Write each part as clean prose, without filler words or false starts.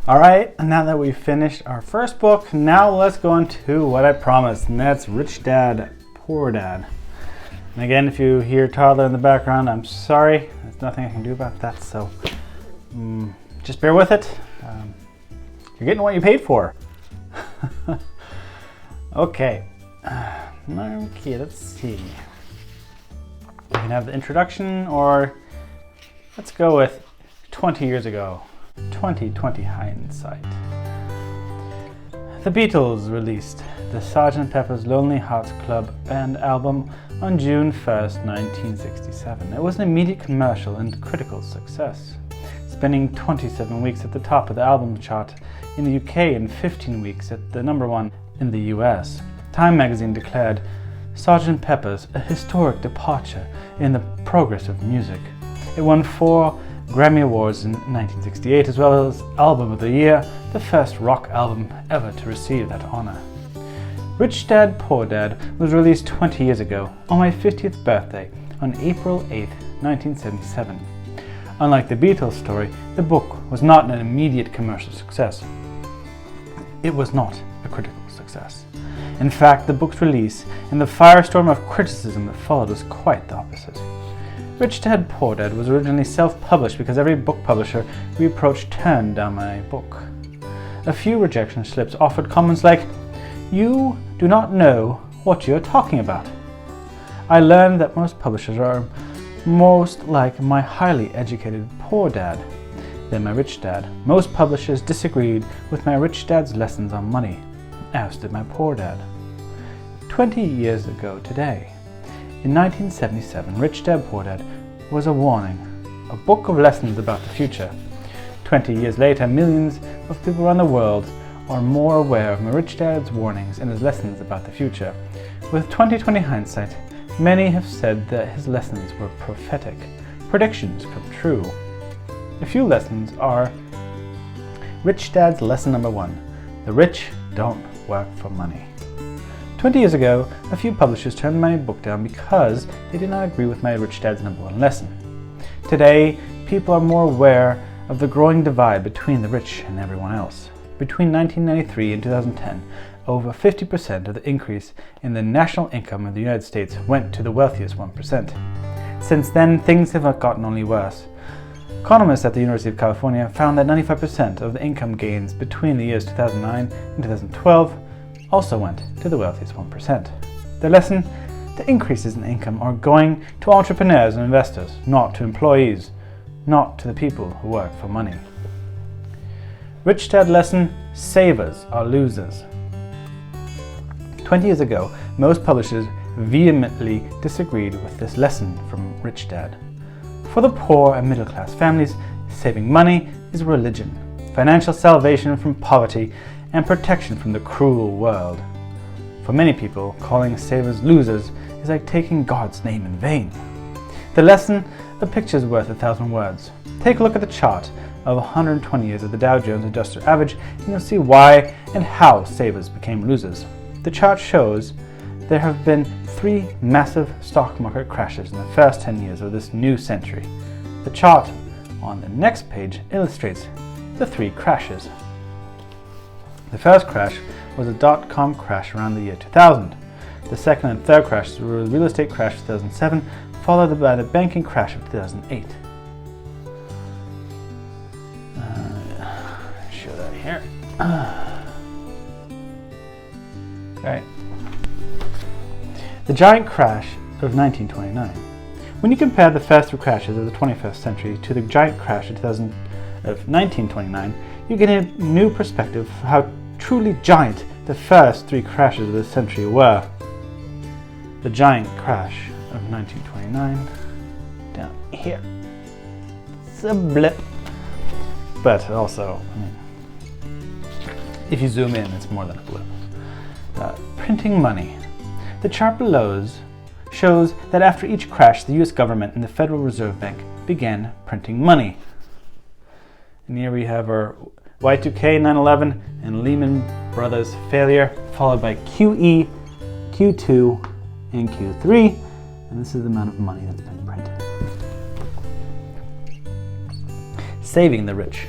All right, now that we've finished our first book, now let's go on to what I promised, and that's Rich Dad, Poor Dad. And again, if you hear toddler in the background, I'm sorry. There's nothing I can do about that, so just bear with it. You're getting what you paid for. Okay, let's see. We can have the introduction, or let's go with 20 years ago. 2020 hindsight. The Beatles released the Sgt. Pepper's Lonely Hearts Club Band album on June 1st, 1967. It was an immediate commercial and critical success, spending 27 weeks at the top of the album chart in the UK and 15 weeks at the number one in the US. Time magazine declared Sgt. Pepper's a historic departure in the progress of music. It won 4 Grammy Awards in 1968, as well as Album of the Year, the first rock album ever to receive that honor. Rich Dad, Poor Dad was released 20 years ago, on my 50th birthday, on April 8, 1977. Unlike the Beatles story, the book was not an immediate commercial success. It was not a critical success. In fact, the book's release and the firestorm of criticism that followed was quite the opposite. Rich Dad, Poor Dad was originally self-published because every book publisher we approached turned down my book. A few rejection slips offered comments like, "You do not know what you are talking about." I learned that most publishers are most like my highly educated poor dad than my rich dad. Most publishers disagreed with my rich dad's lessons on money, as did my poor dad. 20 years ago today, in 1977, Rich Dad, Poor Dad was a warning, a book of lessons about the future. 20 years later, millions of people around the world are more aware of my Rich Dad's warnings and his lessons about the future. With 2020 hindsight, many have said that his lessons were prophetic. Predictions come true. A few lessons are Rich Dad's lesson number 1. The rich don't work for money. 20 years ago, a few publishers turned my book down because they did not agree with my Rich Dad's number 1 lesson. Today, people are more aware of the growing divide between the rich and everyone else. Between 1993 and 2010, over 50% of the increase in the national income of the United States went to the wealthiest 1%. Since then, things have gotten only worse. Economists at the University of California found that 95% of the income gains between the years 2009 and 2012 also went to the wealthiest 1%. The lesson: the increases in income are going to entrepreneurs and investors, not to employees, not to the people who work for money. Rich Dad lesson: savers are losers. 20 years ago, most publishers vehemently disagreed with this lesson from Rich Dad. For the poor and middle-class families, saving money is religion, financial salvation from poverty, and protection from the cruel world. For many people, calling savers losers is like taking God's name in vain. The lesson: a picture's worth 1,000 words. Take a look at the chart of 120 years of the Dow Jones Industrial Average, and you'll see why and how savers became losers. The chart shows there have been 3 massive stock market crashes in the first 10 years of this new century. The chart on the next page illustrates the 3 crashes. The first crash was a dot-com crash around the year 2000. The second and third crashes were the real estate crash of 2007, followed by the banking crash of 2008. Show that here. Okay. The giant crash of 1929. When you compare the first 3 crashes of the 21st century to the giant crash of 1929, you get a new perspective of how truly giant the first 3 crashes of this century were. The giant crash of 1929, down here. It's a blip, but also, if you zoom in, it's more than a blip. Printing money. The chart below shows that after each crash, the US government and the Federal Reserve Bank began printing money. And here we have our Y2K, 9/11, and Lehman Brothers failure, followed by QE, Q2, and Q3, and this is the amount of money that's been printed. Saving the rich.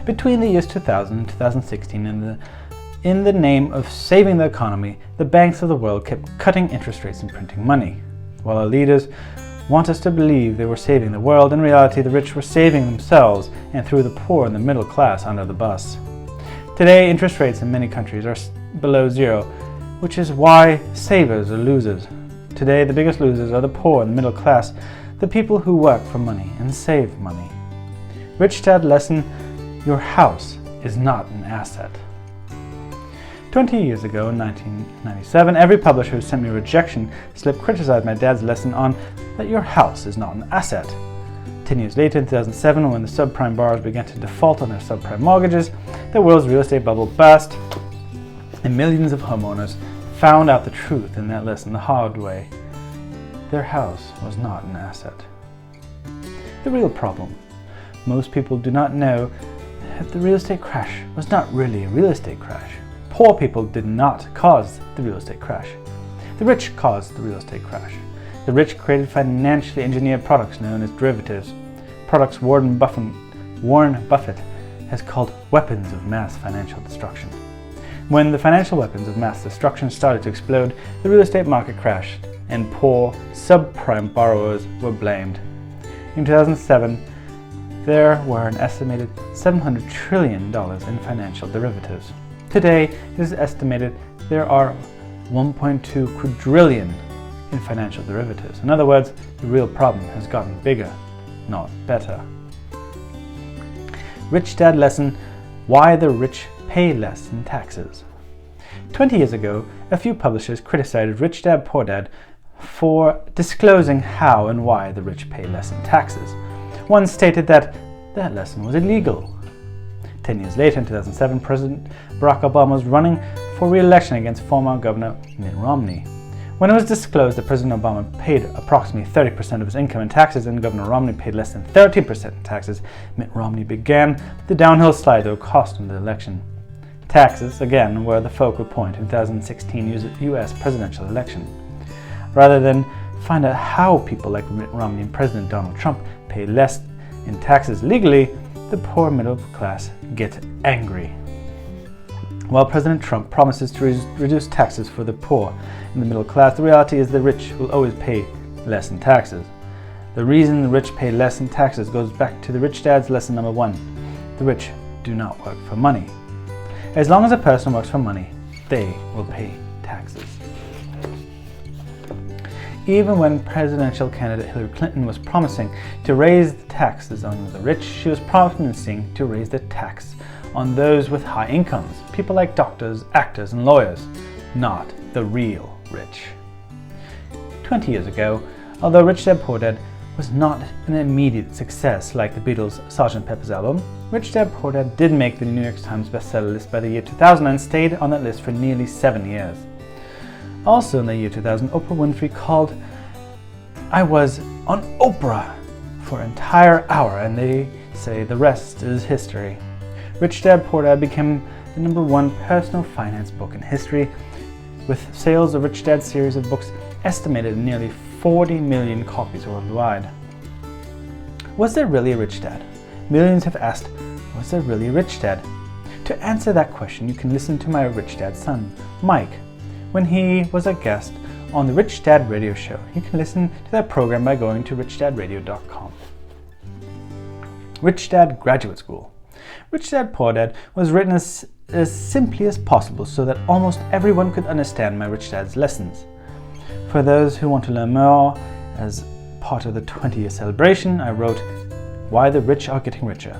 Between the years 2000 and 2016, in the name of saving the economy, the banks of the world kept cutting interest rates and printing money. While our leaders want us to believe they were saving the world, in reality the rich were saving themselves and threw the poor and the middle class under the bus. Today, interest rates in many countries are below zero, which is why savers are losers. Today, the biggest losers are the poor and the middle class, the people who work for money and save money. Rich Dad lesson: your house is not an asset. 20 years ago, in 1997, every publisher who sent me a rejection slip criticized my dad's lesson on that your house is not an asset. 10 years later, in 2007, when the subprime borrowers began to default on their subprime mortgages, the world's real estate bubble burst, and millions of homeowners found out the truth in that lesson the hard way. Their house was not an asset. The real problem: most people do not know that the real estate crash was not really a real estate crash. Poor people did not cause the real estate crash. The rich caused the real estate crash. The rich created financially engineered products known as derivatives, products Warren Buffett has called weapons of mass financial destruction. When the financial weapons of mass destruction started to explode, the real estate market crashed, and poor, subprime borrowers were blamed. In 2007, there were an estimated $700 trillion in financial derivatives. Today, it is estimated there are 1.2 quadrillion in financial derivatives. In other words, the real problem has gotten bigger, not better. Rich Dad lesson: why the rich pay less in taxes. 20 years ago, a few publishers criticized Rich Dad Poor Dad for disclosing how and why the rich pay less in taxes. One stated that lesson was illegal. 10 years later, in 2007, President Barack Obama was running for re-election against former Governor Mitt Romney. When it was disclosed that President Obama paid approximately 30% of his income in taxes and Governor Romney paid less than 13% in taxes, Mitt Romney began the downhill slide that would cost him the election. Taxes, again, were the focal point in 2016 U.S. presidential election. Rather than find out how people like Mitt Romney and President Donald Trump pay less in taxes legally, the poor middle class get angry. While President Trump promises to reduce taxes for the poor and the middle class, the reality is the rich will always pay less in taxes. The reason the rich pay less in taxes goes back to the Rich Dad's lesson number 1. The rich do not work for money. As long as a person works for money, they will pay taxes. Even when presidential candidate Hillary Clinton was promising to raise the taxes on the rich, she was promising to raise the tax on those with high incomes, people like doctors, actors, and lawyers, not the real rich. 20 years ago, although Rich Dad Poor Dad was not an immediate success like the Beatles' Sgt. Pepper's album, Rich Dad Poor Dad did make the New York Times bestseller list by the year 2000 and stayed on that list for nearly 7 years. Also in the year 2000, Oprah Winfrey called I was on Oprah for an entire hour, and they say the rest is history. Rich Dad Poor Dad became the #1 personal finance book in history, with sales of Rich Dad's series of books estimated at nearly 40 million copies worldwide. Was there really a Rich Dad? Millions have asked, was there really a Rich Dad? To answer that question, you can listen to my Rich Dad son, Mike, when he was a guest on the Rich Dad Radio Show. You can listen to that program by going to richdadradio.com. Rich Dad Graduate School. Rich Dad Poor Dad was written as simply as possible so that almost everyone could understand my Rich Dad's lessons. For those who want to learn more, as part of the 20-year celebration, I wrote, Why the Rich Are Getting Richer.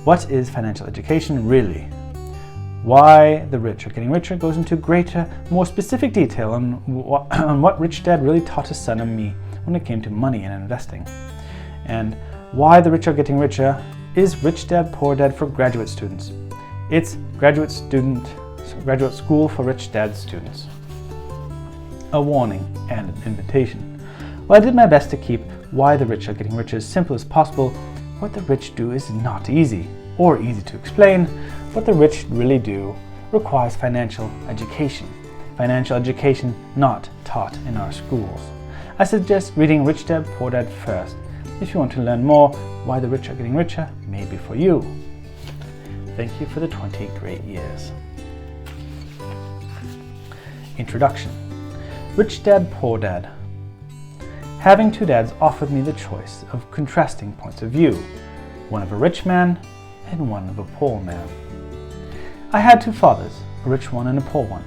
What is financial education really? Why the Rich Are Getting Richer goes into greater, more specific detail on what Rich Dad really taught his son and me when it came to money and investing. And Why the Rich Are Getting Richer is Rich Dad Poor Dad for graduate students. It's graduate school for Rich Dad students. A warning and an invitation. While I did my best to keep Why the Rich Are Getting Richer as simple as possible, what the rich do is not easy or easy to explain. What the rich really do requires financial education. Financial education not taught in our schools. I suggest reading Rich Dad Poor Dad first. If you want to learn more, Why the Rich Are Getting Richer may be for you. Thank you for the 20 great years. Introduction. Rich Dad, Poor Dad. Having two dads offered me the choice of contrasting points of view, one of a rich man and one of a poor man. I had two fathers, a rich one and a poor one.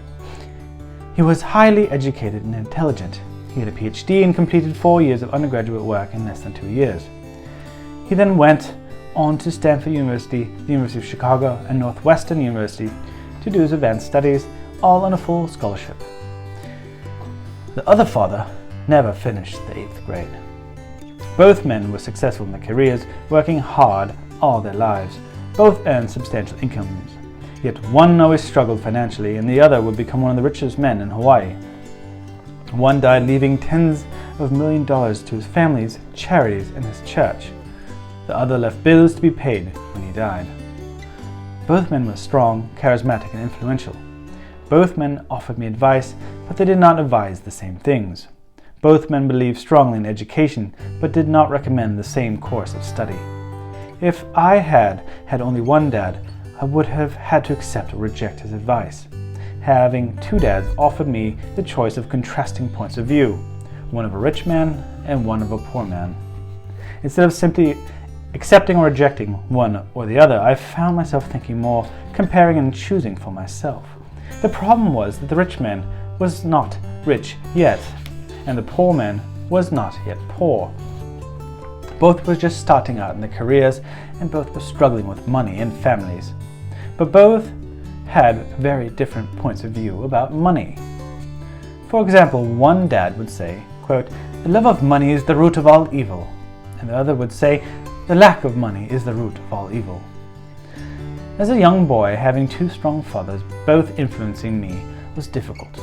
He was highly educated and intelligent. He had a PhD and completed 4 years of undergraduate work in less than 2 years. He then went on to Stanford University, the University of Chicago, and Northwestern University to do his advanced studies, all on a full scholarship. The other father never finished the 8th grade. Both men were successful in their careers, working hard all their lives. Both earned substantial incomes. Yet one always struggled financially, and the other would become one of the richest men in Hawaii. One died leaving tens of millions of dollars to his family's charities and his church. The other left bills to be paid when he died. Both men were strong, charismatic, and influential. Both men offered me advice, but they did not advise the same things. Both men believed strongly in education, but did not recommend the same course of study. If I had only one dad, I would have had to accept or reject his advice. Having two dads offered me the choice of contrasting points of view, one of a rich man and one of a poor man. Instead of simply accepting or rejecting one or the other, I found myself thinking more, comparing and choosing for myself. The problem was that the rich man was not rich yet, and the poor man was not yet poor. Both were just starting out in their careers, and both were struggling with money and families. But both had very different points of view about money. For example, one dad would say, quote, "The love of money is the root of all evil," and the other would say, "The lack of money is the root of all evil." As a young boy, having two strong fathers, both influencing me, was difficult.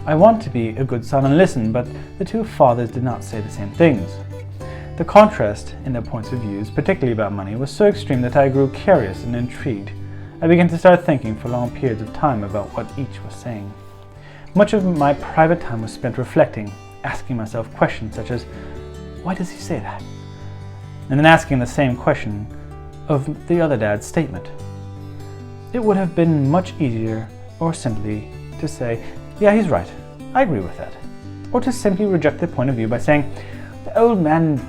I wanted to be a good son and listen, but the two fathers did not say the same things. The contrast in their points of views, particularly about money, was so extreme that I grew curious and intrigued. I began to start thinking for long periods of time about what each was saying. Much of my private time was spent reflecting, asking myself questions such as, why does he say that? And then asking the same question of the other dad's statement. It would have been much easier or simply to say, yeah, he's right, I agree with that. Or to simply reject their point of view by saying, the old man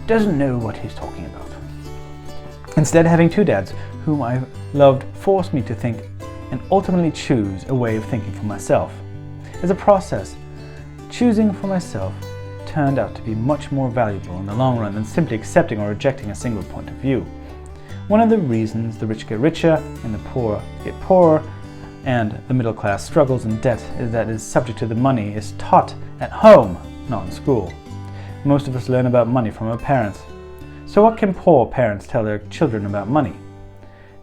doesn't know what he's talking about. Instead, having two dads whom I loved forced me to think and ultimately choose a way of thinking for myself. As a process, choosing for myself turned out to be much more valuable in the long run than simply accepting or rejecting a single point of view. One of the reasons the rich get richer and the poor get poorer and the middle class struggles in debt is that its subject to the money is taught at home, not in school. Most of us learn about money from our parents. So what can poor parents tell their children about money?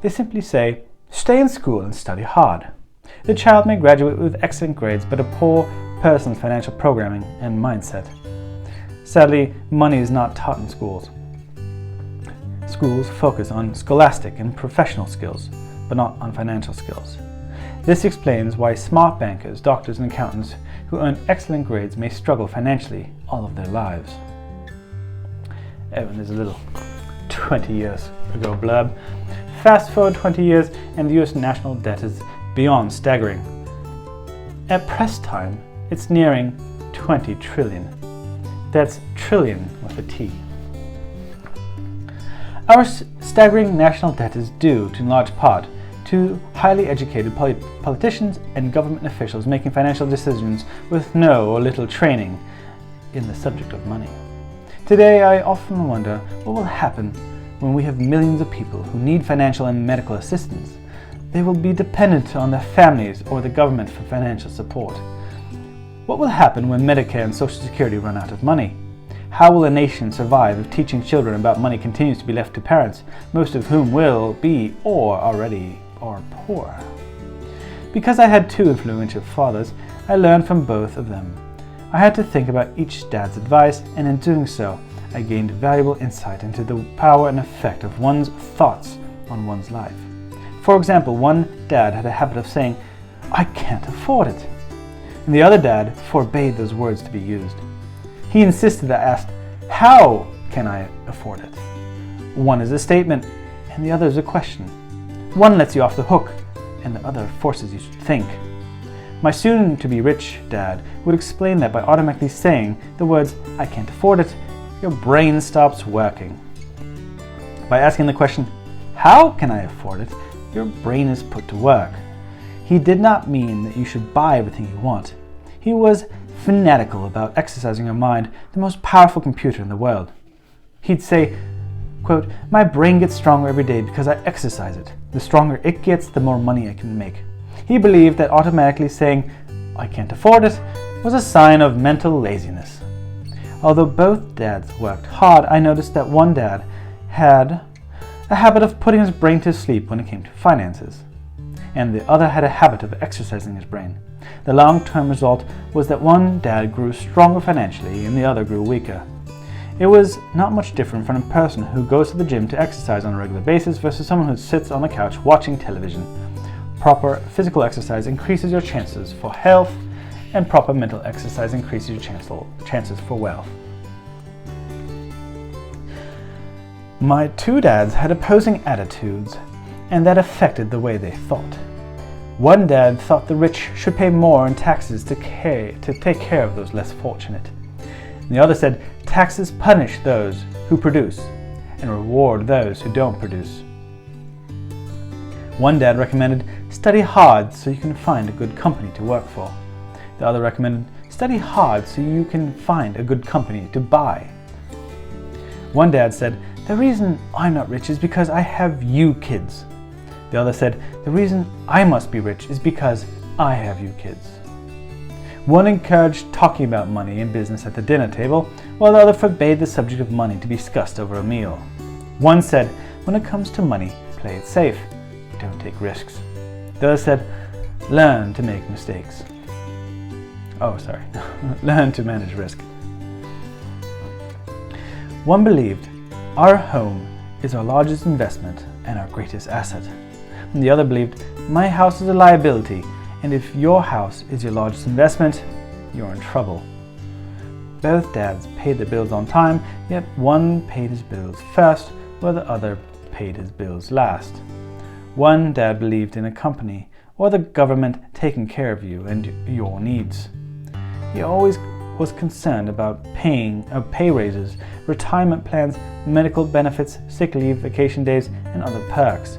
They simply say, stay in school and study hard. The child may graduate with excellent grades, but a poor person's financial programming and mindset. Sadly, money is not taught in schools. Schools focus on scholastic and professional skills, but not on financial skills. This explains why smart bankers, doctors, and accountants who earn excellent grades may struggle financially all of their lives. Oh, and there's a little 20 years ago blurb. Fast forward 20 years and the US national debt is beyond staggering. At press time, it's nearing 20 trillion. That's trillion with a T. Our staggering national debt is due, in large part, to highly educated politicians and government officials making financial decisions with no or little training in the subject of money. Today, I often wonder what will happen when we have millions of people who need financial and medical assistance. They will be dependent on their families or the government for financial support. What will happen when Medicare and Social Security run out of money? How will a nation survive if teaching children about money continues to be left to parents, most of whom will be or already are poor? Because I had two influential fathers, I learned from both of them. I had to think about each dad's advice, and in doing so, I gained valuable insight into the power and effect of one's thoughts on one's life. For example, one dad had a habit of saying, "I can't afford it," and the other dad forbade those words to be used. He insisted that I asked, "How can I afford it?" One is a statement, and the other is a question. One lets you off the hook, and the other forces you to think. My soon-to-be rich dad would explain that by automatically saying the words, "I can't afford it," your brain stops working. By asking the question, "How can I afford it?" your brain is put to work. He did not mean that you should buy everything you want. He was fanatical about exercising your mind, the most powerful computer in the world. He'd say, quote, "My brain gets stronger every day because I exercise it. The stronger it gets, the more money I can make." He believed that automatically saying, "I can't afford it," was a sign of mental laziness. Although both dads worked hard, I noticed that one dad had a habit of putting his brain to sleep when it came to finances, and the other had a habit of exercising his brain. The long-term result was that one dad grew stronger financially and the other grew weaker. It was not much different from a person who goes to the gym to exercise on a regular basis versus someone who sits on the couch watching television. Proper physical exercise increases your chances for health, and proper mental exercise increases your chances for wealth. My two dads had opposing attitudes, and that affected the way they thought. One dad thought the rich should pay more in taxes to take care of those less fortunate. The other said taxes punish those who produce and reward those who don't produce. One dad recommended study hard so you can find a good company to work for. The other recommended study hard so you can find a good company to buy. One dad said, "The reason I'm not rich is because I have you kids." The other said, "The reason I must be rich is because I have you kids." One encouraged talking about money and business at the dinner table, while the other forbade the subject of money to be discussed over a meal. One said, "When it comes to money, play it safe. Don't take risks." The other said, "Learn to make mistakes." Learn to manage risk. One believed, "Our home is our largest investment and our greatest asset." And the other believed, "My house is a liability, and if your house is your largest investment, you're in trouble." Both dads paid their bills on time, yet one paid his bills first, while the other paid his bills last. One dad believed in a company or the government taking care of you and your needs. He always was concerned about pay raises, retirement plans, medical benefits, sick leave, vacation days, and other perks.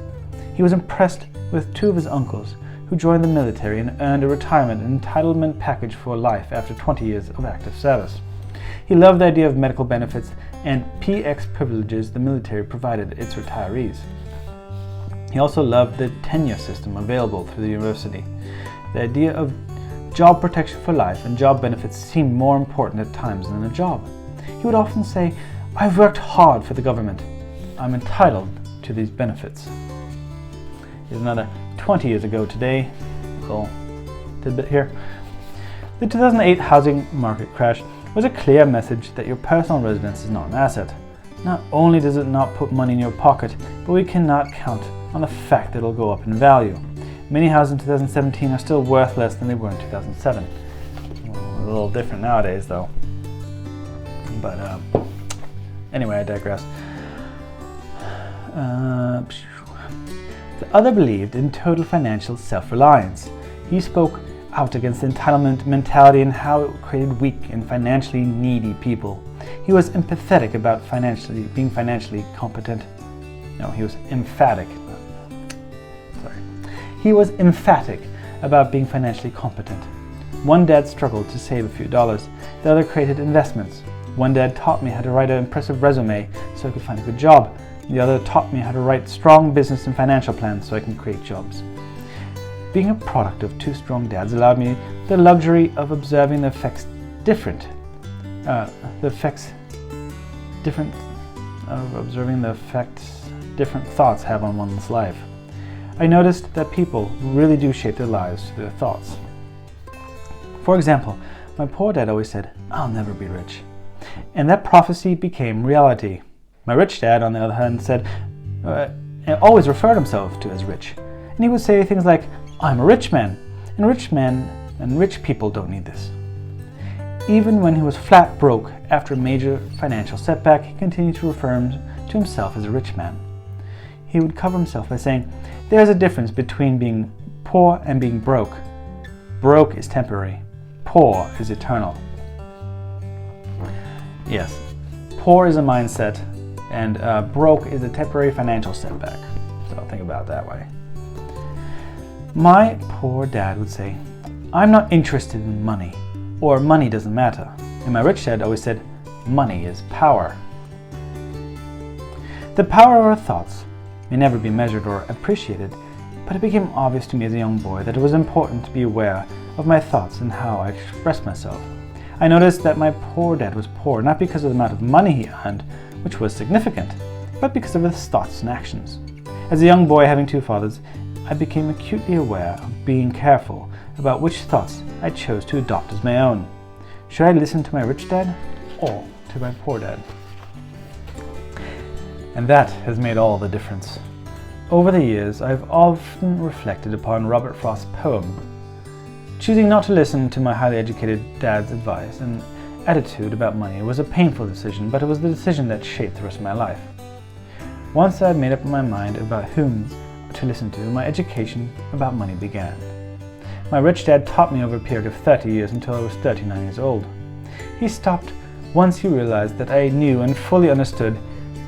He was impressed with two of his uncles who joined the military and earned a retirement entitlement package for life after 20 years of active service. He loved the idea of medical benefits and PX privileges the military provided its retirees. He also loved the tenure system available through the university. The idea of job protection for life and job benefits seemed more important at times than a job. He would often say, "I've worked hard for the government. I'm entitled to these benefits." Here's another 20 years ago today. Little tidbit here. The 2008 housing market crash was a clear message that your personal residence is not an asset. Not only does it not put money in your pocket, but we cannot count on the fact that it'll go up in value. Many houses in 2017 are still worth less than they were in 2007. A little different nowadays though. But anyway, I digress. The other believed in total financial self-reliance. He spoke out against the entitlement mentality and how it created weak and financially needy people. He was empathetic about being financially competent. No, he was emphatic. He was emphatic about being financially competent. One dad struggled to save a few dollars. The other created investments. One dad taught me how to write an impressive resume so I could find a good job. The other taught me how to write strong business and financial plans so I can create jobs. Being a product of two strong dads allowed me the luxury of observing the effects different thoughts have on one's life. I noticed that people really do shape their lives through their thoughts. For example, my poor dad always said, "I'll never be rich." And that prophecy became reality. My rich dad, on the other hand, always referred himself to as rich. And he would say things like, "I'm a rich man, and rich people don't need this." Even when he was flat broke after a major financial setback, he continued to refer to himself as a rich man. he would cover himself by saying, "There's a difference between being poor and being broke. Broke is temporary. Poor is eternal." Yes, poor is a mindset, and broke is a temporary financial setback. So think about it that way. My poor dad would say, "I'm not interested in money," or "money doesn't matter." And my rich dad always said, "Money is power." The power of our thoughts may never be measured or appreciated, but it became obvious to me as a young boy that it was important to be aware of my thoughts and how I expressed myself. I noticed that my poor dad was poor not because of the amount of money he earned, which was significant, but because of his thoughts and actions. As a young boy having two fathers, I became acutely aware of being careful about which thoughts I chose to adopt as my own. Should I listen to my rich dad or to my poor dad? And that has made all the difference. Over the years, I've often reflected upon Robert Frost's poem. Choosing not to listen to my highly educated dad's advice and attitude about money was a painful decision, but it was the decision that shaped the rest of my life. Once I had made up my mind about whom to listen to, my education about money began. My rich dad taught me over a period of 30 years until I was 39 years old. He stopped once he realized that I knew and fully understood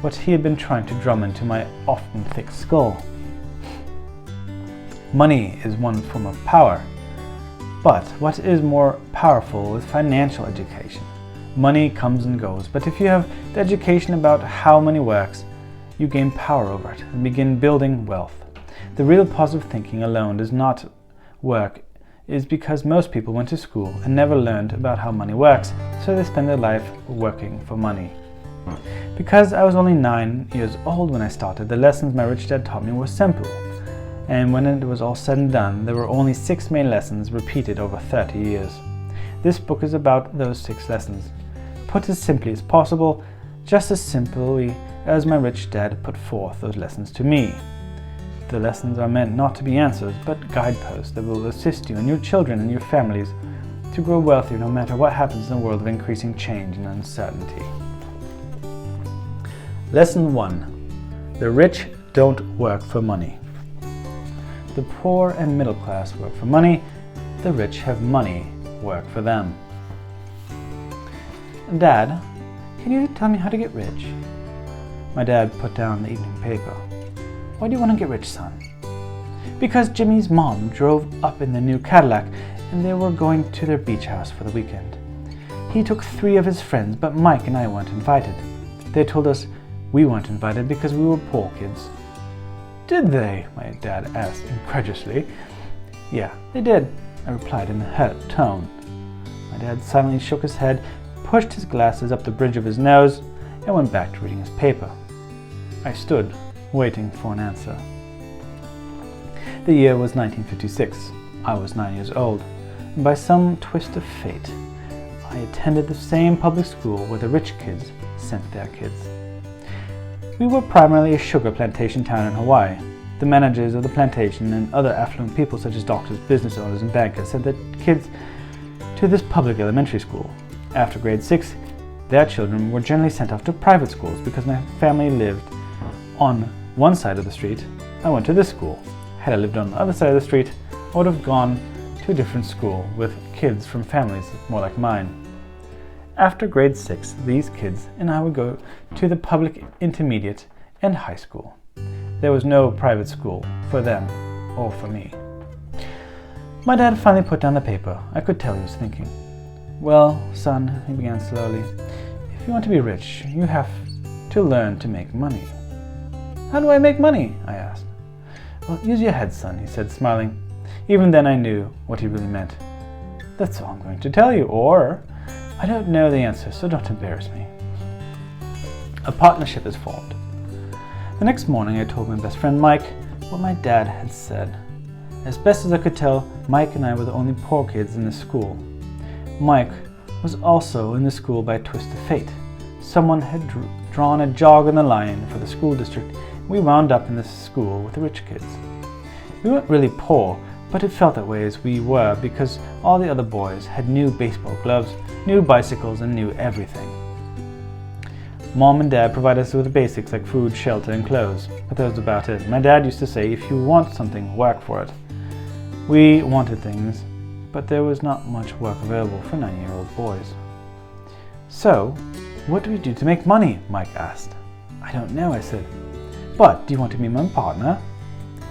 what he had been trying to drum into my often thick skull. Money is one form of power, but what is more powerful is financial education. Money comes and goes, but if you have the education about how money works, you gain power over it and begin building wealth. The real positive thinking alone does not work is because most people went to school and never learned about how money works, so they spend their life working for money. Because I was only 9 years old when I started, the lessons my rich dad taught me were simple. And when it was all said and done, there were only 6 main lessons repeated over 30 years. This book is about those 6 lessons, put as simply as possible, just as simply as my rich dad put forth those lessons to me. The lessons are meant not to be answers, but guideposts that will assist you and your children and your families to grow wealthier no matter what happens in a world of increasing change and uncertainty. Lesson 1. The rich don't work for money. The poor and middle class work for money. The rich have money work for them. Dad, can you tell me how to get rich? My dad put down the evening paper. Why do you want to get rich, son? Because Jimmy's mom drove up in the new Cadillac and they were going to their beach house for the weekend. He took 3 of his friends, but Mike and I weren't invited. They told us we weren't invited because we were poor kids. Did they? My dad asked incredulously. Yeah, they did, I replied in a hurt tone. My dad silently shook his head, pushed his glasses up the bridge of his nose, and went back to reading his paper. I stood, waiting for an answer. The year was 1956. I was 9 years old, and by some twist of fate, I attended the same public school where the rich kids sent their kids. We were primarily a sugar plantation town in Hawaii. The managers of the plantation and other affluent people such as doctors, business owners, and bankers sent their kids to this public elementary school. After grade 6, their children were generally sent off to private schools. Because my family lived on one side of the street, I went to this school. Had I lived on the other side of the street, I would have gone to a different school with kids from families more like mine. After grade 6, these kids and I would go to the public intermediate and high school. There was no private school for them or for me. My dad finally put down the paper. I could tell he was thinking. Well, son, he began slowly, if you want to be rich, you have to learn to make money. How do I make money? I asked. Well, use your head, son, he said, smiling. Even then I knew what he really meant. That's all I'm going to tell you, or I don't know the answer, so don't embarrass me. A partnership is formed. The next morning I told my best friend Mike what my dad had said. As best as I could tell, Mike and I were the only poor kids in the school. Mike was also in the school by a twist of fate. Someone had drawn a jog on the line for the school district. We wound up in this school with the rich kids. We weren't really poor, but it felt that way as we were because all the other boys had new baseball gloves, new bicycles, and new everything. Mom and Dad provide us with the basics like food, shelter, and clothes, but that was about it. My dad used to say, if you want something, work for it. We wanted things, but there was not much work available for 9-year-old boys. So, what do we do to make money? Mike asked. I don't know, I said. But do you want to be my partner?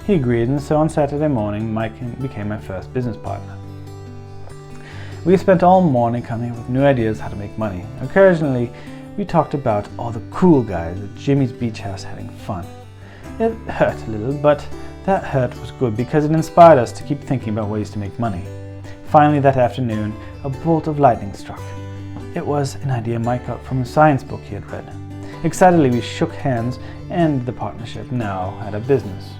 He agreed, and so on Saturday morning, Mike became my first business partner. We spent all morning coming up with new ideas how to make money. Occasionally, we talked about all the cool guys at Jimmy's beach house having fun. It hurt a little, but that hurt was good because it inspired us to keep thinking about ways to make money. Finally, that afternoon, a bolt of lightning struck. It was an idea Mike got from a science book he had read. Excitedly, we shook hands, and the partnership now had a business.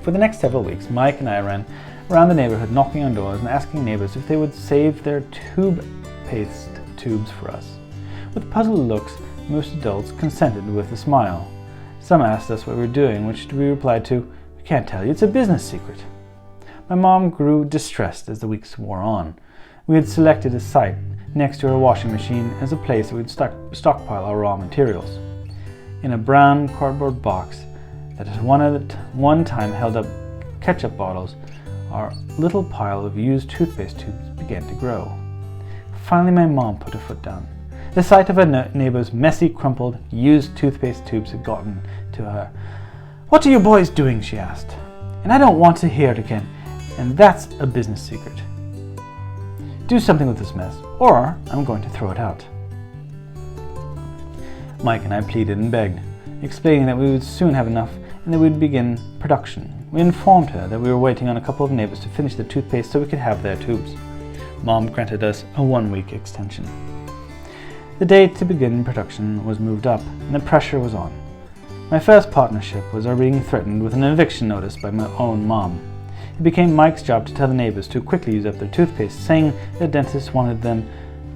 For the next several weeks, Mike and I ran around the neighborhood knocking on doors and asking neighbors if they would save their toothpaste tubes for us. With puzzled looks, most adults consented with a smile. Some asked us what we were doing, which we replied to, "We can't tell you, it's a business secret." My mom grew distressed as the weeks wore on. We had selected a site next to our washing machine as a place that we'd stockpile our raw materials. In a brown cardboard box that at one time held up ketchup bottles, our little pile of used toothpaste tubes began to grow. Finally, my mom put her foot down. The sight of her neighbor's messy, crumpled, used toothpaste tubes had gotten to her. "What are you boys doing?" she asked. "And I don't want to hear it again, and that's a business secret. Do something with this mess, or I'm going to throw it out." Mike and I pleaded and begged, explaining that we would soon have enough and that we would begin production. We informed her that we were waiting on a couple of neighbors to finish the toothpaste so we could have their tubes. Mom granted us a 1-week extension. The date to begin production was moved up, and the pressure was on. My first partnership was already being threatened with an eviction notice by my own mom. It became Mike's job to tell the neighbors to quickly use up their toothpaste, saying the dentist wanted them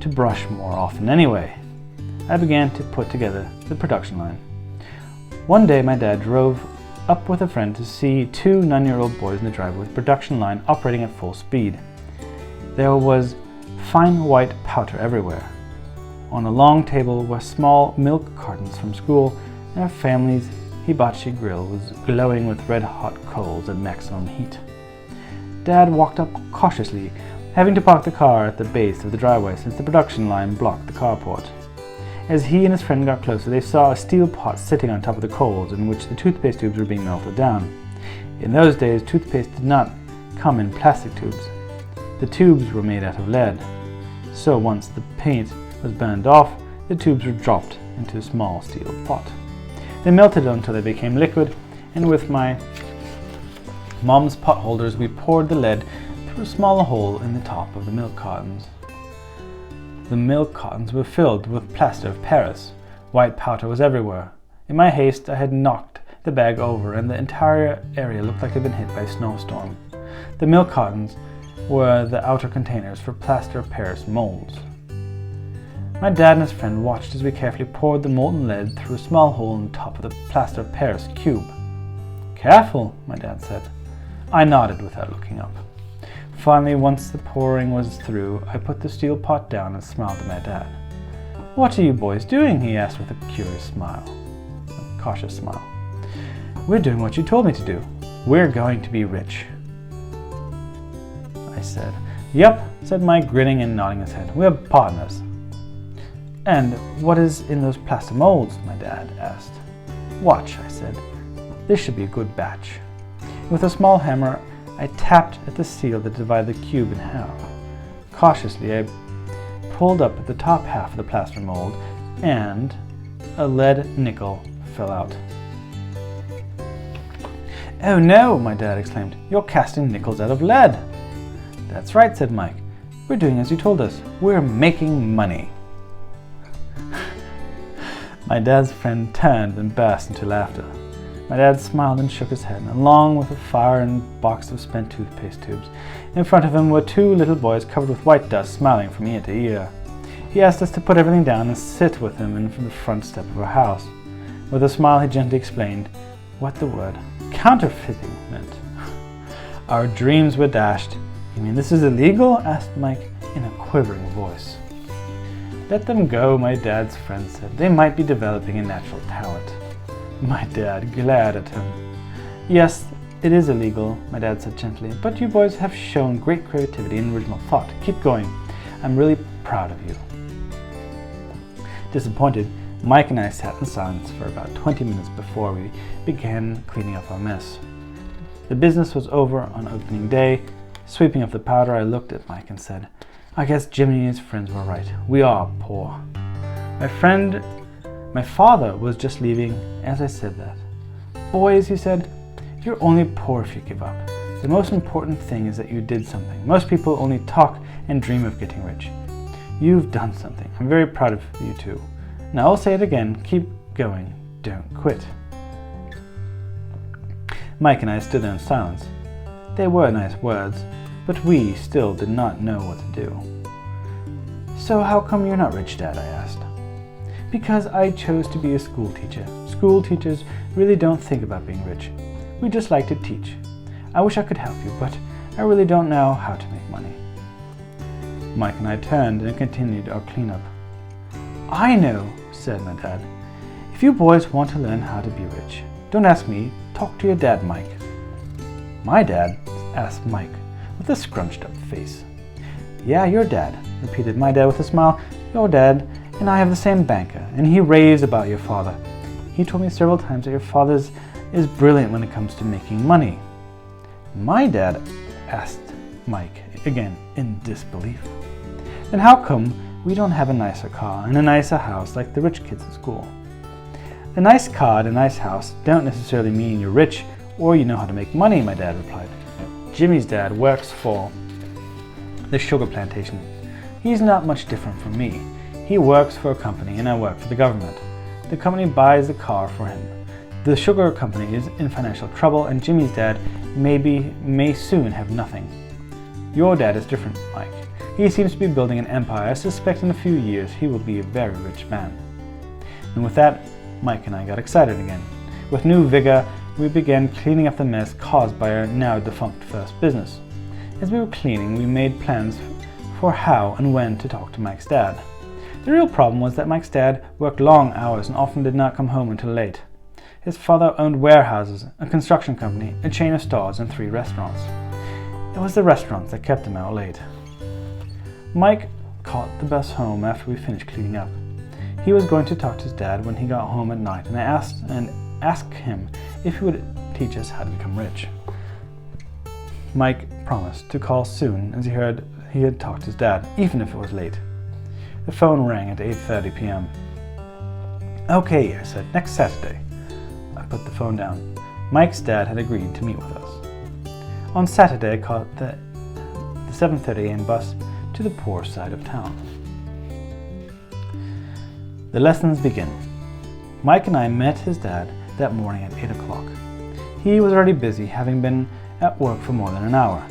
to brush more often anyway. I began to put together the production line. One day my dad drove up with a friend to see 2 9-year-old boys in the driveway with the production line operating at full speed. There was fine white powder everywhere. On a long table were small milk cartons from school, and our family's hibachi grill was glowing with red-hot coals at maximum heat. Dad walked up cautiously, having to park the car at the base of the driveway since the production line blocked the carport. As he and his friend got closer, they saw a steel pot sitting on top of the coals in which the toothpaste tubes were being melted down. In those days, toothpaste did not come in plastic tubes. The tubes were made out of lead. So once the paint was burned off, the tubes were dropped into a small steel pot. They melted until they became liquid, and with my mom's pot holders, we poured the lead through a small hole in the top of the milk cartons. The milk cartons were filled with plaster of Paris. White powder was everywhere. In my haste, I had knocked the bag over, and the entire area looked like it had been hit by a snowstorm. The milk cartons were the outer containers for plaster of Paris molds. My dad and his friend watched as we carefully poured the molten lead through a small hole in the top of the plaster of Paris cube. "Careful," my dad said. I nodded without looking up. Finally, once the pouring was through, I put the steel pot down and smiled at my dad. "What are you boys doing?" he asked with a cautious smile. "We're doing what you told me to do. We're going to be rich," I said. "Yep," said Mike, grinning and nodding his head. "We're partners." "And what is in those plaster molds?" my dad asked. "Watch," I said. "This should be a good batch." With a small hammer, I tapped at the seal that divided the cube in half. Cautiously, I pulled up at the top half of the plaster mold, and a lead nickel fell out. "Oh no," my dad exclaimed. "You're casting nickels out of lead." "That's right," said Mike. "We're doing as you told us. We're making money." My dad's friend turned and burst into laughter. My dad smiled and shook his head, along with a fire and box of spent toothpaste tubes. In front of him were 2 little boys covered with white dust, smiling from ear to ear. He asked us to put everything down and sit with him in the front step of our house. With a smile, he gently explained what the word counterfeiting meant. Our dreams were dashed. "You mean this is illegal?" asked Mike in a quivering voice. Let them go, my dad's friend said. They might be developing a natural talent. My dad glared at him. Yes, it is illegal, my dad said gently, but you boys have shown great creativity and original thought. Keep going. I'm really proud of you. Disappointed, Mike and I sat in silence for about 20 minutes before we began cleaning up our mess. The business was over on opening day. Sweeping up the powder, I looked at Mike and said, I guess Jimmy and his friends were right. We are poor. My father was just leaving as I said that. Boys, he said, you're only poor if you give up. The most important thing is that you did something. Most people only talk and dream of getting rich. You've done something. I'm very proud of you too. Now I'll say it again. Keep going. Don't quit. Mike and I stood there in silence. They were nice words, but we still did not know what to do. So how come you're not rich, Dad? I asked. Because I chose to be a school teacher. School teachers really don't think about being rich. We just like to teach. I wish I could help you, but I really don't know how to make money. Mike and I turned and continued our cleanup. I know, said my dad. If you boys want to learn how to be rich, don't ask me, talk to your dad, Mike. My dad? Asked Mike with a scrunched up face. Yeah, your dad, repeated my dad with a smile. Your dad and I have the same banker, and he raves about your father. He told me several times that your father is brilliant when it comes to making money. My dad? Asked Mike, again in disbelief. Then how come we don't have a nicer car and a nicer house like the rich kids at school? A nice car and a nice house don't necessarily mean you're rich or you know how to make money, my dad replied. Jimmy's dad works for the sugar plantation. He's not much different from me. He works for a company and I work for the government. The company buys the car for him. The sugar company is in financial trouble and Jimmy's dad may soon have nothing. Your dad is different, Mike. He seems to be building an empire. I suspect in a few years he will be a very rich man. And with that, Mike and I got excited again. With new vigor, we began cleaning up the mess caused by our now defunct first business. As we were cleaning, we made plans for how and when to talk to Mike's dad. The real problem was that Mike's dad worked long hours and often did not come home until late. His father owned warehouses, a construction company, a chain of stores, and 3 restaurants. It was the restaurants that kept him out late. Mike caught the bus home after we finished cleaning up. He was going to talk to his dad when he got home at night, and I asked him if he would teach us how to become rich. Mike promised to call soon as he heard he had talked to his dad, even if it was late. The phone rang at 8:30 p.m. Okay, I said, next Saturday. I put the phone down. Mike's dad had agreed to meet with us. On Saturday, I caught the 7:30 a.m. bus to the poor side of town. The lessons begin. Mike and I met his dad that morning at 8 o'clock. He was already busy, having been at work for more than an hour.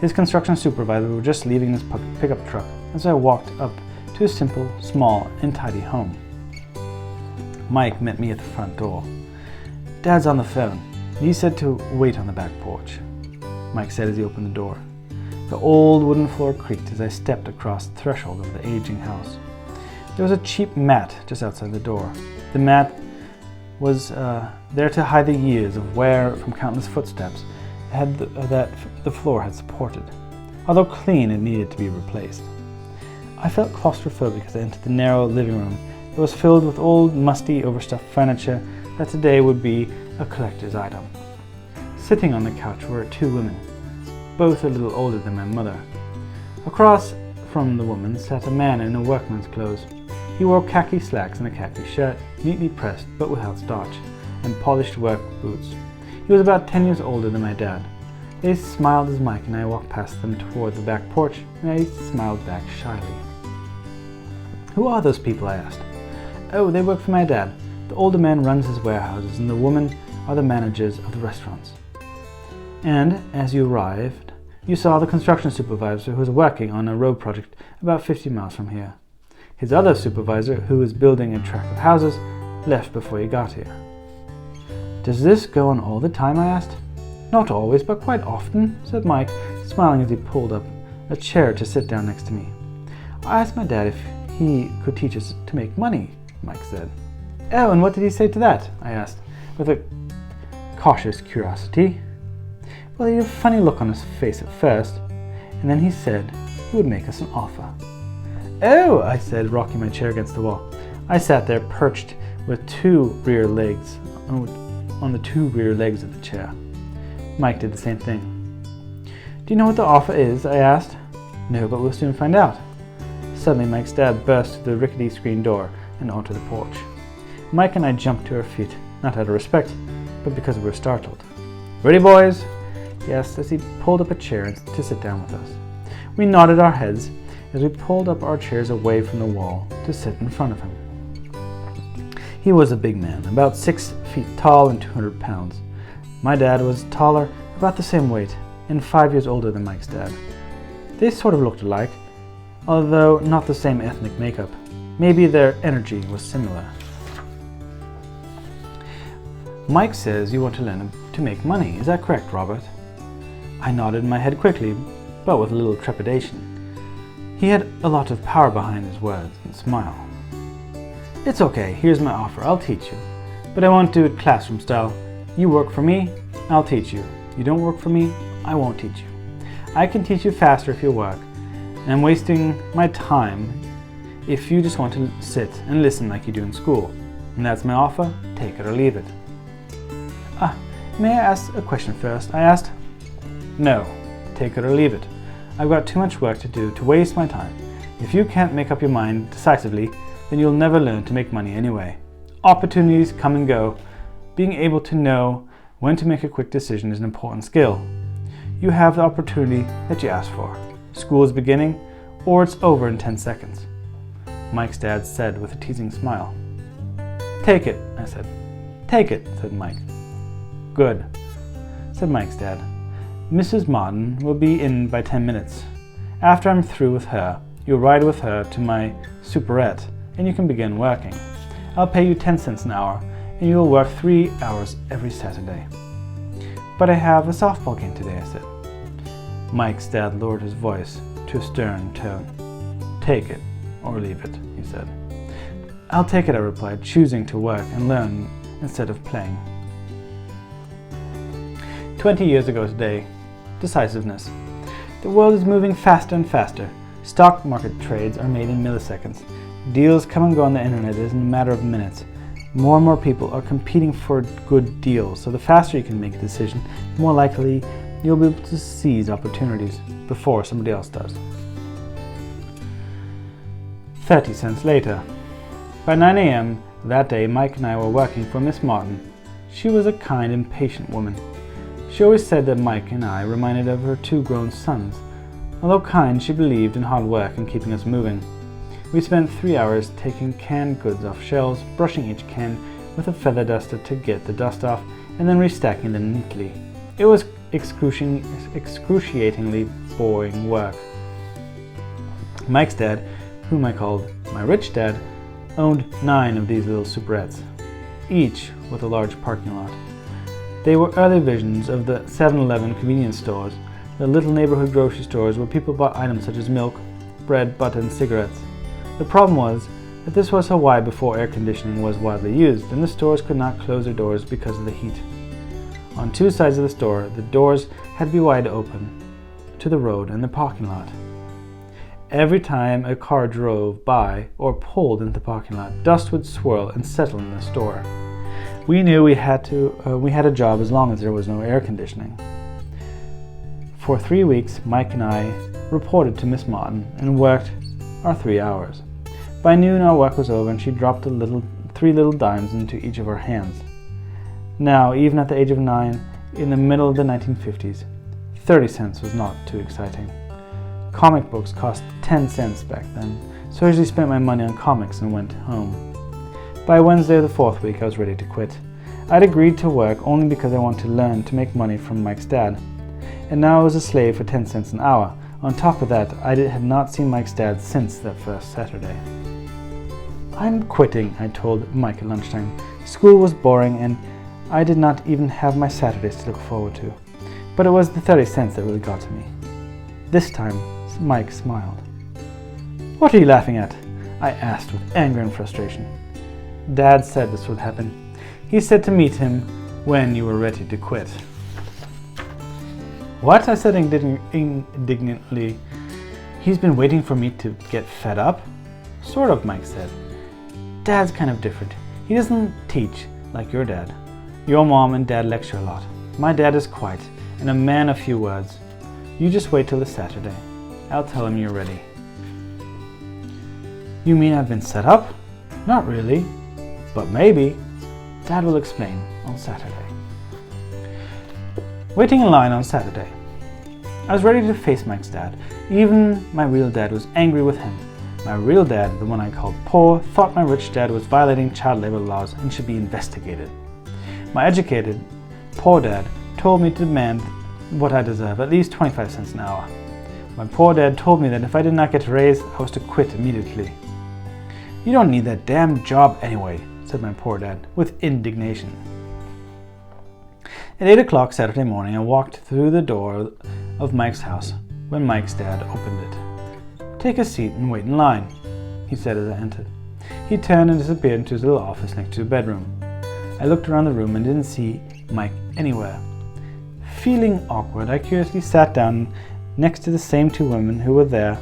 His construction supervisor was just leaving his pickup truck as I walked up to his simple, small, and tidy home. Mike met me at the front door. Dad's on the phone. He said to wait on the back porch, Mike said as he opened the door. The old wooden floor creaked as I stepped across the threshold of the aging house. There was a cheap mat just outside the door. The mat was there to hide the years of wear from countless footsteps that the floor had supported. Although clean, it needed to be replaced. I felt claustrophobic as I entered the narrow living room. It was filled with old, musty, overstuffed furniture that today would be a collector's item. Sitting on the couch were 2 women, both a little older than my mother. Across from the woman sat a man in a workman's clothes. He wore khaki slacks and a khaki shirt, neatly pressed but without starch, and polished work boots. He was about 10 years older than my dad. They smiled as Mike and I walked past them toward the back porch, and I smiled back shyly. Who are those people? I asked. Oh, they work for my dad. The older man runs his warehouses, and the women are the managers of the restaurants. And as you arrived, you saw the construction supervisor who was working on a road project about 50 miles from here. His other supervisor, who was building a tract of houses, left before he got here. Does this go on all the time? I asked. Not always, but quite often, said Mike, smiling as he pulled up a chair to sit down next to me. I asked my dad if he could teach us to make money, Mike said. Oh, and what did he say to that? I asked, with a cautious curiosity. Well, he had a funny look on his face at first, and then he said he would make us an offer. Oh, I said, rocking my chair against the wall. I sat there perched with two rear legs on the two rear legs of the chair. Mike did the same thing. Do you know what the offer is? I asked. No, but we'll soon find out. Suddenly, Mike's dad burst through the rickety screen door and onto the porch. Mike and I jumped to our feet, not out of respect, but because we were startled. Ready, boys? He asked as he pulled up a chair to sit down with us. We nodded our heads as we pulled up our chairs away from the wall to sit in front of him. He was a big man, about 6 feet tall and 200 pounds. My dad was taller, about the same weight, and 5 years older than Mike's dad. They sort of looked alike, although not the same ethnic makeup. Maybe their energy was similar. Mike says you want to learn to make money. Is that correct, Robert? I nodded my head quickly, but with a little trepidation. He had a lot of power behind his words and smile. It's okay, here's my offer, I'll teach you. But I won't do it classroom style. You work for me, I'll teach you. You don't work for me, I won't teach you. I can teach you faster if you work, and I'm wasting my time if you just want to sit and listen like you do in school. And that's my offer, take it or leave it. May I ask a question first? I asked. No, take it or leave it. I've got too much work to do to waste my time. If you can't make up your mind decisively, then you'll never learn to make money anyway. Opportunities come and go. Being able to know when to make a quick decision is an important skill. You have the opportunity that you asked for. School is beginning, or it's over in 10 seconds. Mike's dad said with a teasing smile. Take it, I said. Take it, said Mike. Good, said Mike's dad. Mrs. Martin will be in by 10 minutes. After I'm through with her, you'll ride with her to my superette and you can begin working. I'll pay you 10 cents an hour and you'll work 3 hours every Saturday. But I have a softball game today, I said. Mike's dad lowered his voice to a stern tone. Take it or leave it, he said. I'll take it, I replied, choosing to work and learn instead of playing. 20 years ago today, decisiveness. The world is moving faster and faster. Stock market trades are made in milliseconds. Deals come and go on the internet in a matter of minutes. More and more people are competing for good deals, so the faster you can make a decision, the more likely you'll be able to seize opportunities before somebody else does. 30 cents later. By 9 a.m. that day, Mike and I were working for Miss Martin. She was a kind and patient woman. She always said that Mike and I reminded her of her 2 grown sons. Although kind, she believed in hard work and keeping us moving. We spent 3 hours taking canned goods off shelves, brushing each can with a feather duster to get the dust off, and then restacking them neatly. It was excruciatingly boring work. Mike's dad, whom I called my rich dad, owned 9 of these little superettes, each with a large parking lot. They were early visions of the 7-Eleven convenience stores, the little neighborhood grocery stores where people bought items such as milk, bread, butter, and cigarettes. The problem was that this was Hawaii before air conditioning was widely used, and the stores could not close their doors because of the heat. On 2 sides of the store, the doors had to be wide open to the road and the parking lot. Every time a car drove by or pulled into the parking lot, dust would swirl and settle in the store. We knew we had a job as long as there was no air conditioning. For 3 weeks, Mike and I reported to Miss Martin and worked our 3 hours. By noon, our work was over and she dropped 3 little dimes into each of our hands. Now, even at the age of 9, in the middle of the 1950s, 30 cents was not too exciting. Comic books cost 10 cents back then, so I usually spent my money on comics and went home. By Wednesday of the 4th week, I was ready to quit. I'd agreed to work only because I wanted to learn to make money from Mike's dad, and now I was a slave for 10 cents an hour. On top of that, I had not seen Mike's dad since that first Saturday. I'm quitting, I told Mike at lunchtime. School was boring and I did not even have my Saturdays to look forward to. But it was the 30 cents that really got to me. This time, Mike smiled. What are you laughing at? I asked with anger and frustration. Dad said this would happen. He said to meet him when you were ready to quit. What? I said indignantly. He's been waiting for me to get fed up? Sort of, Mike said. Dad's kind of different. He doesn't teach like your dad. Your mom and dad lecture a lot. My dad is quiet and a man of few words. You just wait till the Saturday. I'll tell him you're ready. You mean I've been set up? Not really, but maybe. Dad will explain on Saturday. Waiting in line on Saturday. I was ready to face Mike's dad. Even my real dad was angry with him. My real dad, the one I called poor, thought my rich dad was violating child labor laws and should be investigated. My educated, poor dad told me to demand what I deserve, at least 25 cents an hour. My poor dad told me that if I did not get a raise, I was to quit immediately. You don't need that damn job anyway, said my poor dad, with indignation. At 8 o'clock Saturday morning, I walked through the door of Mike's house when Mike's dad opened it. Take a seat and wait in line, he said as I entered. He turned and disappeared into his little office next to the bedroom. I looked around the room and didn't see Mike anywhere. Feeling awkward, I curiously sat down next to the same two women who were there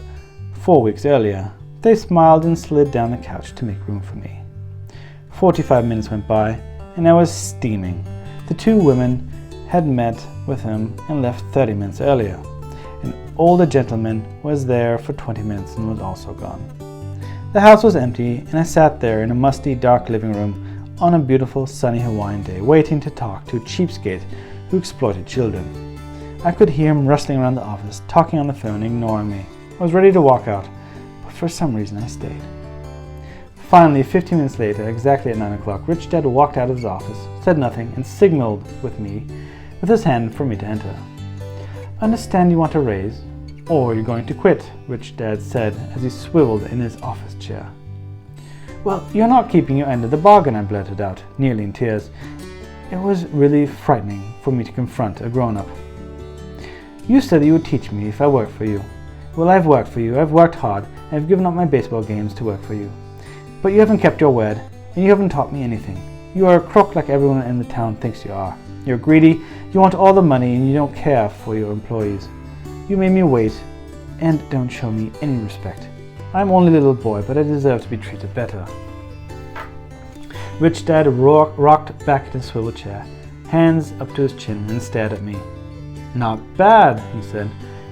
4 weeks earlier. They smiled and slid down the couch to make room for me. 45 minutes went by, and I was steaming. The two women had met with him and left 30 minutes earlier. An older gentleman was there for 20 minutes and was also gone. The house was empty, and I sat there in a musty, dark living room on a beautiful, sunny Hawaiian day, waiting to talk to a cheapskate who exploited children. I could hear him rustling around the office, talking on the phone, ignoring me. I was ready to walk out, but for some reason I stayed. Finally, 15 minutes later, exactly at 9 o'clock, Rich Dad walked out of his office, said nothing, and signaled with me with his hand for me to enter. Understand you want a raise, or you're going to quit, Rich Dad said as he swiveled in his office chair. Well, you're not keeping your end of the bargain, I blurted out, nearly in tears. It was really frightening for me to confront a grown-up. You said that you would teach me if I worked for you. Well, I've worked for you, I've worked hard, and I've given up my baseball games to work for you. But you haven't kept your word, and you haven't taught me anything. You are a crook like everyone in the town thinks you are. You're greedy, you want all the money, and you don't care for your employees. You made me wait, and don't show me any respect. I'm only a little boy, but I deserve to be treated better. Rich Dad rocked back in his swivel chair, hands up to his chin, and stared at me. Not bad, he said.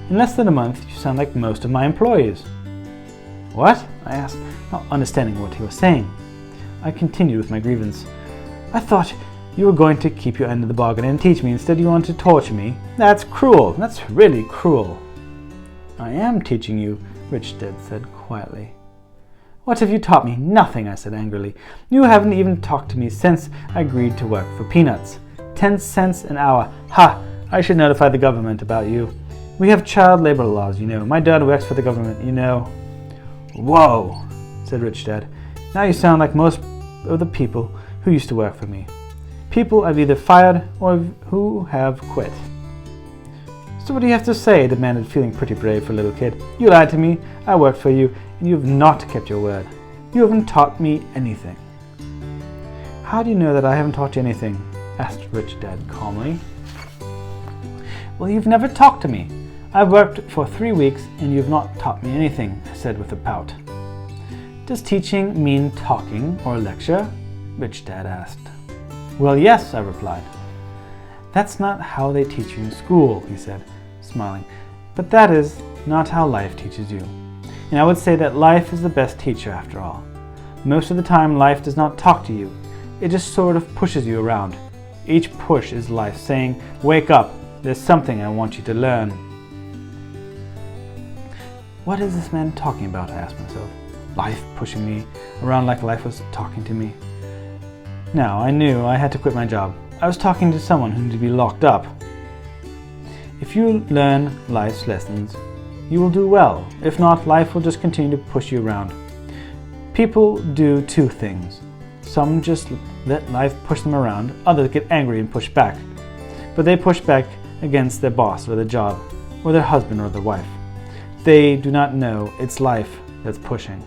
In less than a month, you sound like most of my employees. What? I asked, not understanding what he was saying. I continued with my grievance. I thought you were going to keep your end of the bargain and teach me. Instead, you want to torture me. That's cruel. That's really cruel. I am teaching you, Rich Dad said quietly. What have you taught me? Nothing, I said angrily. You haven't even talked to me since I agreed to work for peanuts. 10 cents an hour. Ha! I should notify the government about you. We have child labor laws, you know. My dad works for the government, you know. Whoa, said Rich Dad. Now you sound like most of the people who used to work for me. People I've either fired or who have quit. So what do you have to say? Demanded, feeling pretty brave for a little kid. You lied to me, I worked for you, and you have not kept your word. You haven't taught me anything. How do you know that I haven't taught you anything? Asked Rich Dad calmly. Well, you've never talked to me. I've worked for 3 weeks and you've not taught me anything, I said with a pout. Does teaching mean talking or lecture? Rich Dad asked. Well, yes, I replied. That's not how they teach you in school, he said, smiling. But that is not how life teaches you. And I would say that life is the best teacher after all. Most of the time, life does not talk to you. It just sort of pushes you around. Each push is life saying, wake up, there's something I want you to learn. What is this man talking about, I asked myself. Life pushing me around like life was talking to me. Now, I knew I had to quit my job. I was talking to someone who needed to be locked up. If you learn life's lessons, you will do well. If not, life will just continue to push you around. People do two things. Some just let life push them around, others get angry and push back. But they push back against their boss or their job, or their husband or their wife. They do not know it's life that's pushing.